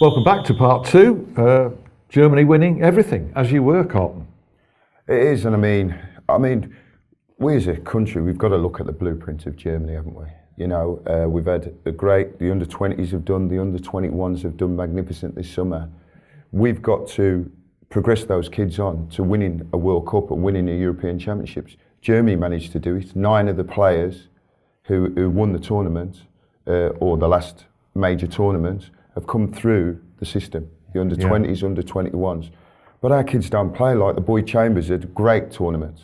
Welcome back to part two. Germany winning everything, as you were, Carlton. It is, and I mean, we as a country, we've got to look at the blueprint of Germany, haven't we? You know, we've had the under-20s have done, the under-21s have done magnificent this summer. We've got to progress those kids on to winning a World Cup and winning the European Championships. Germany managed to do it. 9 of the players who won the tournament, or the last major tournament, have come through the system. The under-20s, under-21s. But our kids don't play. Like the boy Chambers had great tournaments.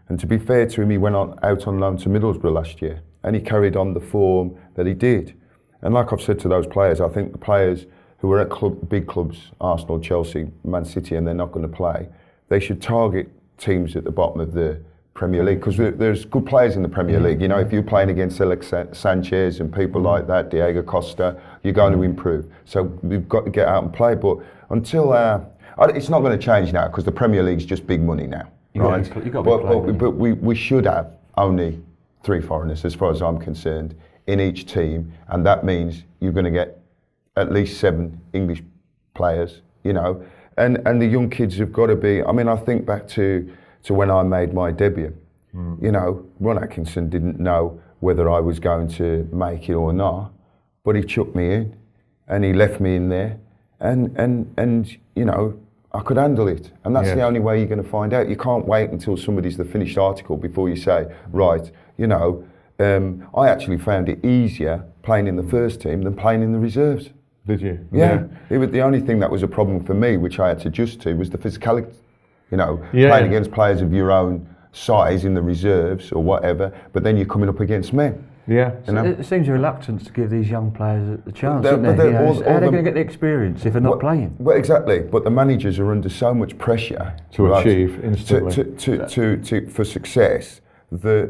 And to be fair to him, he went out on loan to Middlesbrough last year, and he carried on the form that he did. And like I've said to those players, I think the players who are at big clubs, Arsenal, Chelsea, Man City, and they're not going to play, they should target teams at the bottom of the Premier League, because there's good players in the Premier League. You know, if you're playing against Alex Sanchez and people like that, Diego Costa, you're going to improve. So we've got to get out and play. But until it's not going to change now, because the Premier League's just big money now, right? But we should have only 3 foreigners, as far as I'm concerned, in each team, and that means you're going to get at least 7 English players. You know, and the young kids have got to be. I mean, I think back to when I made my debut. You know, Ron Atkinson didn't know whether I was going to make it or not, but he chucked me in and he left me in there, and you know, I could handle it. And that's the only way you're going to find out. You can't wait until somebody's the finished article before you say, right, you know, I actually found it easier playing in the first team than playing in the reserves. Did you? Yeah. It was the only thing that was a problem for me, which I had to adjust to, was the physicality. You know, playing against players of your own size in the reserves or whatever, but then you're coming up against men. Yeah. You know? It seems a reluctance to give these young players the chance, isn't there? How are they going to get the experience if they're not playing? Well, exactly. But the managers are under so much pressure to achieve instantly for success. But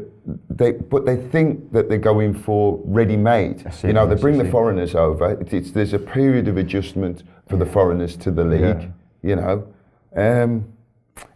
they think that they're going for ready-made. You know, they bring the foreigners over. There's a period of adjustment for the foreigners to the league. You know.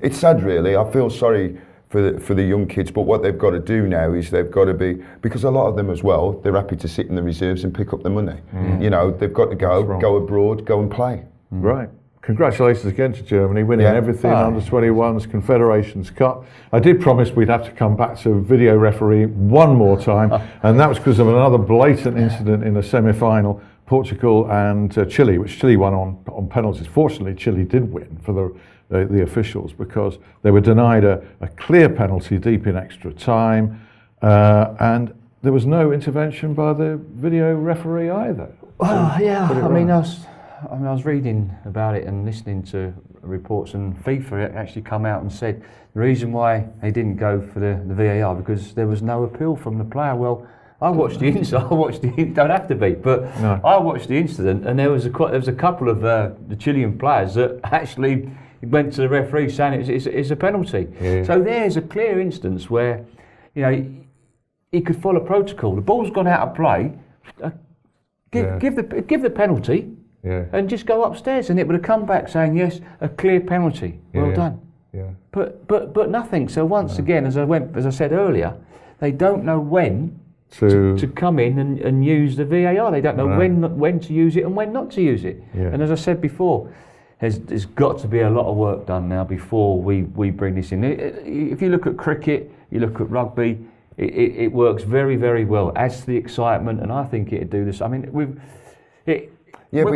It's sad, really. I feel sorry for the young kids, but what they've got to do now is they've got to be, because a lot of them as well, they're happy to sit in the reserves and pick up the money. You know, they've got to go abroad, go and play. Right. Congratulations again to Germany, winning everything, under-21s, Confederations Cup. I did promise we'd have to come back to video referee one more time, and that was because of another blatant incident in the semi-final, Portugal and Chile, which Chile won on penalties. Fortunately, Chile did win for the officials, because they were denied a clear penalty deep in extra time, and there was no intervention by the video referee either. Oh, yeah. I mean, I was reading about it and listening to reports, and FIFA actually come out and said the reason why they didn't go for the VAR because there was no appeal from the player. Well, I watched the incident. Don't have to be, but no. I watched the incident, and there was a couple of the Chilean players that actually went to the referee saying it's a penalty. Yeah. So there's a clear instance where, you know, he could follow protocol. The ball's gone out of play. Give the penalty, and just go upstairs, and it would have come back saying yes, a clear penalty. Well done. Yeah. But nothing. So once again, as I said earlier, they don't know when to come in and use the VAR. They don't know when to use it and when not to use it. Yeah. And as I said before, there's got to be a lot of work done now before we bring this in. If you look at cricket, you look at rugby, it works very, very well. Adds to the excitement, and I think it'd do this. I mean, you're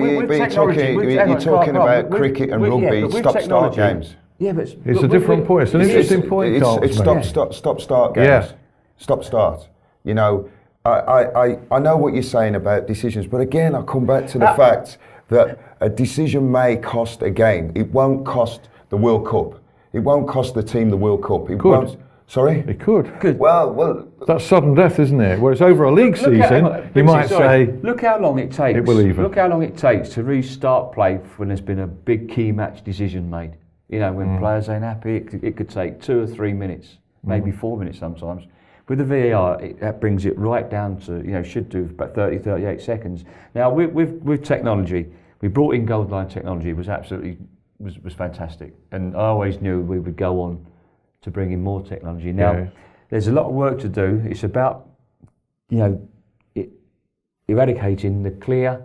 talking about cricket and rugby, stop-start games. Yeah, but it's a different point. It's an interesting point. It's stop-start games. Yeah. Stop-start. You know, I know what you're saying about decisions, but again, I come back to the fact that a decision may cost a game. It won't cost the World Cup. It won't cost the team the World Cup. It could. Sorry? It could. Well, that's sudden death, isn't it? Whereas over a league season, you might say, look how long it takes. It will even. Look how long it takes to restart play when there's been a big key match decision made. You know, when players ain't happy, it could take 2 or 3 minutes, maybe 4 minutes sometimes. With the VAR, that brings it right down to, you know, should do about 30, 38 seconds. Now, with technology, we brought in gold line technology. Was fantastic, and I always knew we would go on to bring in more technology. Now, there's a lot of work to do. It's about, you know, eradicating the clear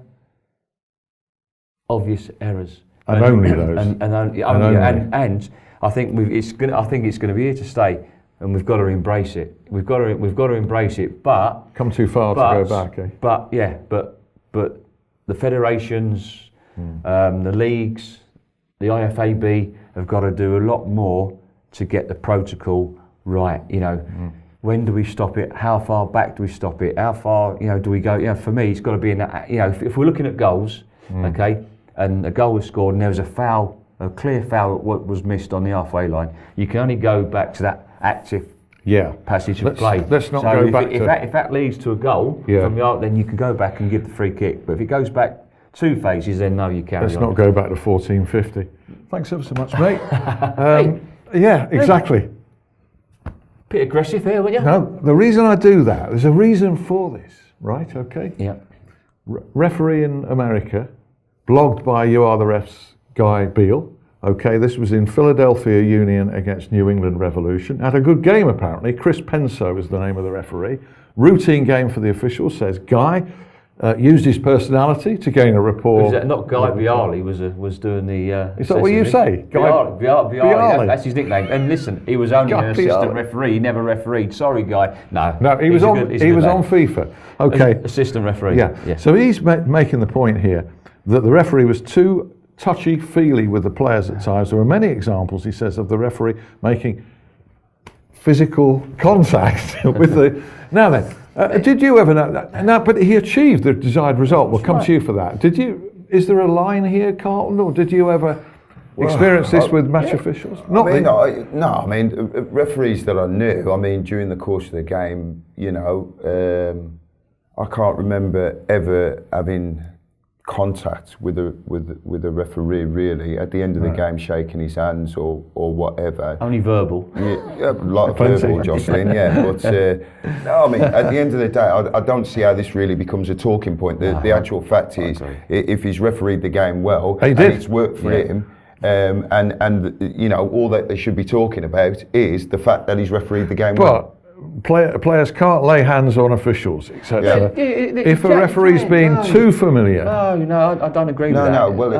obvious errors. And only those. And I think it's going to be here to stay, and we've got to embrace it. We've got to embrace it. But come too far to go back. Eh? But the federations, the leagues, the IFAB have got to do a lot more to get the protocol right. You know, when do we stop it? How far back do we stop it? How far, you know, do we go? You know, for me, it's got to be in that. You know, if we're looking at goals, okay, and a goal was scored and there was a foul, a clear foul that was missed on the halfway line, you can only go back to that active passage of play. Let's not go back if that leads to a goal from the arc, then you can go back and give the free kick. But if it goes back 2 phases, then no, you carry on. Let's not go back to 1450. Thanks ever so much, mate. Yeah, exactly. Bit aggressive here, weren't you? No, the reason I do that, there's a reason for this, right? Okay. Yeah. Referee in America, blogged by You Are the Refs Guy Beale. Okay, this was in Philadelphia Union against New England Revolution. Had a good game apparently. Chris Penso is the name of the referee. Routine game for the officials, says Guy. Used his personality to gain a rapport. Was that not Guy Viali was doing the... is that what you say? Viali. That's his nickname. And listen, he was only an assistant referee. He never refereed. Sorry, Guy. No, he was on FIFA. Okay. Assistant referee. Yeah. So he's making the point here that the referee was too touchy-feely with the players at times. There were many examples, he says, of the referee making physical contact with the... Now then, did you ever know that? Now, but he achieved the desired result. We'll come to you for that. Did you? Is there a line here, Carlton, or did you ever experience this with match officials? I mean, referees that I knew. I mean, during the course of the game, you know, I can't remember ever having contact with a referee really at the end of the game, shaking his hands or whatever. Only verbal. Yeah, a lot of verbal, Jocelyn. Yeah, but no, I mean, at the end of the day, I don't see how this really becomes a talking point. The actual fact is, if he's refereed the game well, and it's worked for him. And you know, all that they should be talking about is the fact that he's refereed the game well. Players can't lay hands on officials, etc. If a referee's been too familiar. No, I don't agree with that. No, well,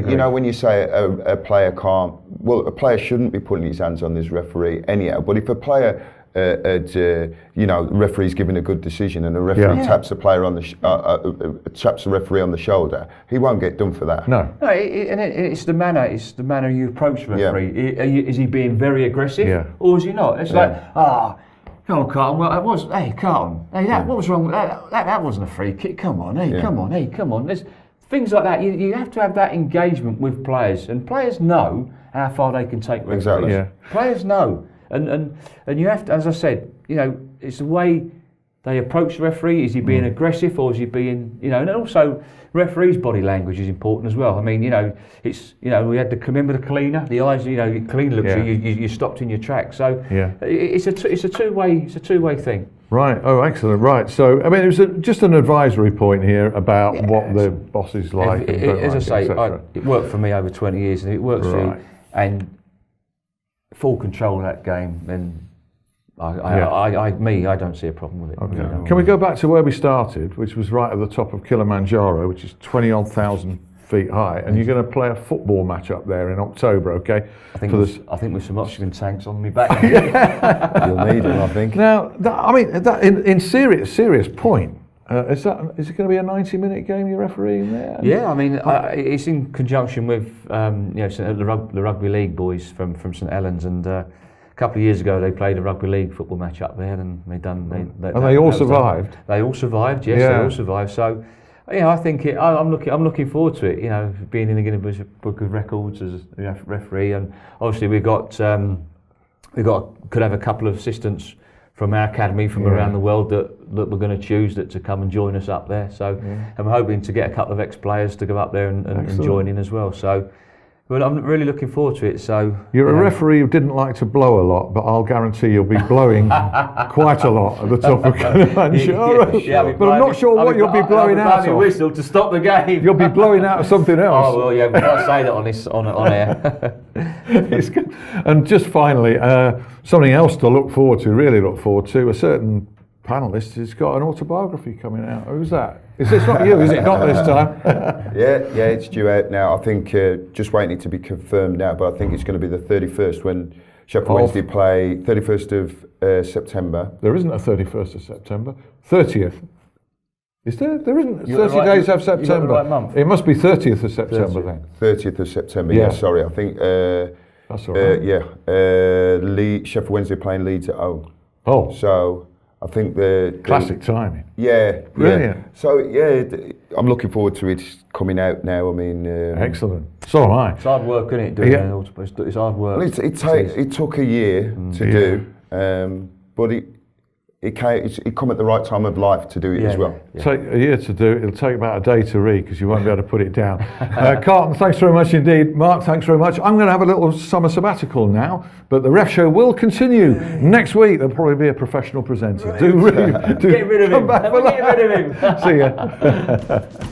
you know, when you say a player can't, well, a player shouldn't be putting his hands on this referee anyhow. But if a player, you know, the referee's giving a good decision and the referee taps the player on taps the referee on the shoulder, he won't get done for that. No. It's the manner. It's the manner you approach the referee. Is he being very aggressive, or is he not? It's like come on, Carlton. Well, Carlton. What was wrong with that? That wasn't a free kick. Come on, come on. There's things like that. You have to have that engagement with players, and players know how far they can take referees. Exactly. Yeah. Players know, and you have to, as I said, you know, it's the way they approach the referee. Is he being aggressive, or is he being, you know, and also referee's body language is important as well. I mean, you know, it's, you know, we had remember the cleaner, the eyes, you know, clean looks, you stopped in your tracks. So it's a two-way thing. Right. Oh, excellent. Right. So, I mean, it was just an advisory point here about what the boss is like. As I say, it worked for me over 20 years, and it works for you. And full control of that game, and I don't see a problem with it. Okay. You know? Can we go back to where we started, which was right at the top of Kilimanjaro, which is 20,000 feet high, and you're going to play a football match up there in October, okay? I think with some oxygen tanks on me back. You'll need them, I think. Now, in serious point, is it going to be a 90-minute game you're refereeing there? Yeah, I mean, it's in conjunction with you know, the rugby league boys from St Helens, and a couple of years ago they played a rugby league football match up there, and they all survived. They all survived, yes, they all survived. So, you know, I think I'm looking forward to it. You know, being in the Guinness Book of Records as a referee, and obviously we could have a couple of assistants from our academy from around the world that we're going to choose to come and join us up there. So I'm hoping to get a couple of ex-players to go up there and join in as well. So, well, I'm really looking forward to it. So you're a referee who didn't like to blow a lot, but I'll guarantee you'll be blowing quite a lot at the top of Kilimanjaro. But I'm not sure what you'll be blowing out of. A whistle to stop the game. You'll be blowing out of something else. Oh well, yeah, we can't say that on air. It's good. And just finally, something else to really look forward to. A certain panellist has got an autobiography coming out. Who's that? Is this not you? Is it not this time? yeah, it's due out now. I think just waiting to be confirmed now, but I think it's going to be the 31st when Sheffield Wednesday play 31st of September. There isn't a 31st of September. 30th. Is there? There isn't. 30 right, days of September. You got the right month. It must be 30th of September then. 30th of September. Yeah. Yeah, sorry. I think. That's all right. Sheffield Wednesday playing Leeds at home. Oh. So I think the Classic timing. Yeah. Brilliant. Yeah. So I'm looking forward to it coming out now. I mean. Excellent. So am I. It's hard work, isn't it? Doing it's hard work. Well, it took a year to do, but it come at the right time of life to do it as well. Yeah. Take a year to do it. It'll take about a day to read because you won't be able to put it down. Carlton, thanks very much indeed. Mark, thanks very much. I'm going to have a little summer sabbatical now, but the Ref Show will continue. Next week there'll probably be a professional presenter. Get rid of him. Get rid of him. See ya.